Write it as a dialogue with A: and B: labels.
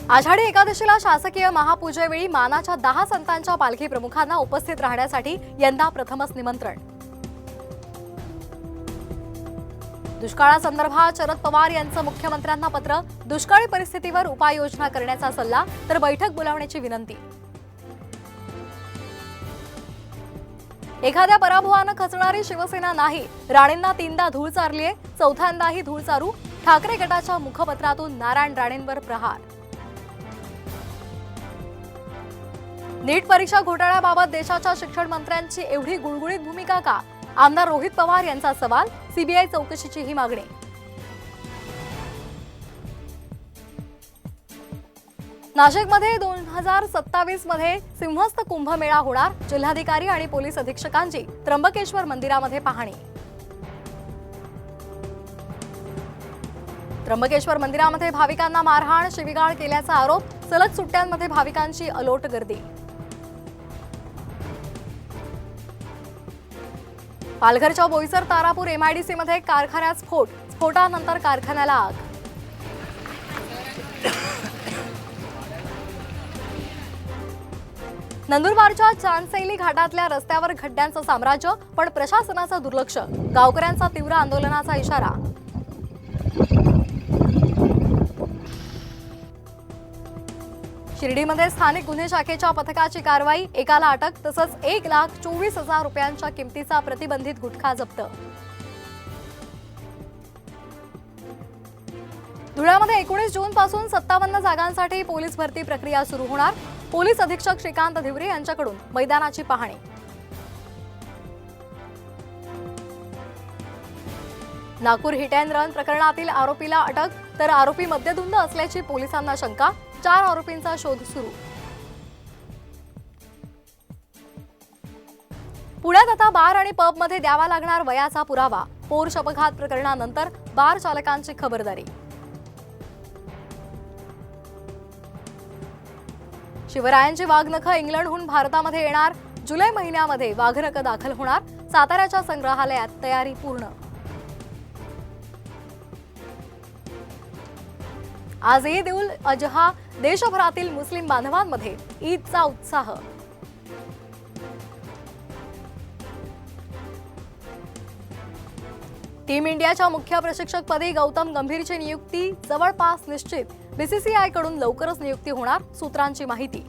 A: आषाढी एकादशीला शासकीय महापूजेवेळी मानाच्या 10 संतांच्या पालखी प्रमुखांना उपस्थित राहण्यासाठी यंदा प्रथमच निमंत्रण। दुष्काळासंदर्भात शरद पवार यांचं मुख्यमंत्र्यांना पत्र, दुष्काळी परिस्थितीवर उपाययोजना करण्याचा सल्ला तर बैठक बोलावण्याची विनंती। एखाद्या पराभवानं खचणारी शिवसेना नाही, राणेंना 3दा धूळ चारलीये, चौथ्यांदाही धूळ चारू। ठाकरे गटाच्या मुखपत्रातून नारायण राणेंवर प्रहार। नीट परीक्षा घोटाळ्याबाबत देशाच्या शिक्षण मंत्र्यांची एवढी गुळगुळीत भूमिका का? आमदार रोहित पवार यांचा सवाल, सीबीआय चौकशीची ही मागणी। नाशिकमध्ये 2027 मध्ये सिंहस्थ कुंभमेळा होणार, जिल्हाधिकारी आणि पोलीस अधीक्षकांची त्र्यंबकेश्वर मंदिरामध्ये पाहणी। त्र्यंबकेश्वर मंदिरामध्ये भाविकांना मारहाण, शिवीगाळ केल्याचा आरोप, सलग सुट्ट्यांमध्ये भाविकांची अलोट गर्दी। पालघरच्या बोईसर तारापूर एमआयडीसी मध्ये कारखान्यात स्फोट, स्फोटानंतर कारखान्याला आग। नंदुरबारच्या चांदसैली घाटातल्या रस्त्यावर खड्ड्यांचं साम्राज्य, पण प्रशासनाचं दुर्लक्ष, गावकऱ्यांचा तीव्र आंदोलनाचा इशारा। शिर्डीमध्ये स्थानिक गुन्हे शाखेच्या पथकाची कारवाई, एकाला अटक, तसंच 1,24,000 रुपयांच्या किमतीचा प्रतिबंधित गुटखा जप्त। धुळ्यामध्ये 19 जून पासून 57 जागांसाठी पोलीस भरती प्रक्रिया सुरू होणार, पोलीस अधीक्षक श्रीकांत धिवरे यांच्याकडून मैदानाची पाहणी। नागपूर हिट अँड रन प्रकरणातील आरोपीला अटक, तर आरोपी मद्यधुंद असल्याची पोलिसांना शंका, 4 आरोपींचा शोध सुरू। पुण्यात आता बार आणि पबमध्ये द्यावा लागणार वयाचा पुरावा, पोर्श अपघात प्रकरणानंतर बार चालकांची खबरदारी। शिवरायांची वाघनखं इंग्लंडहून भारतामध्ये येणार, जुलै महिन्यामध्ये वाघनखं दाखल होणार, साताऱ्याच्या संग्रहालयात तयारी पूर्ण। आज ईद उल अजहा, देशभरातील मुस्लिम बांधवांमध्ये ईदचा उत्साह। टीम इंडियाच्या मुख्य प्रशिक्षकपदी गौतम गंभीरची नियुक्ती जवळपास निश्चित, बीसीसीआय कडून लवकरच नियुक्ती होणार, सूत्रांची माहिती।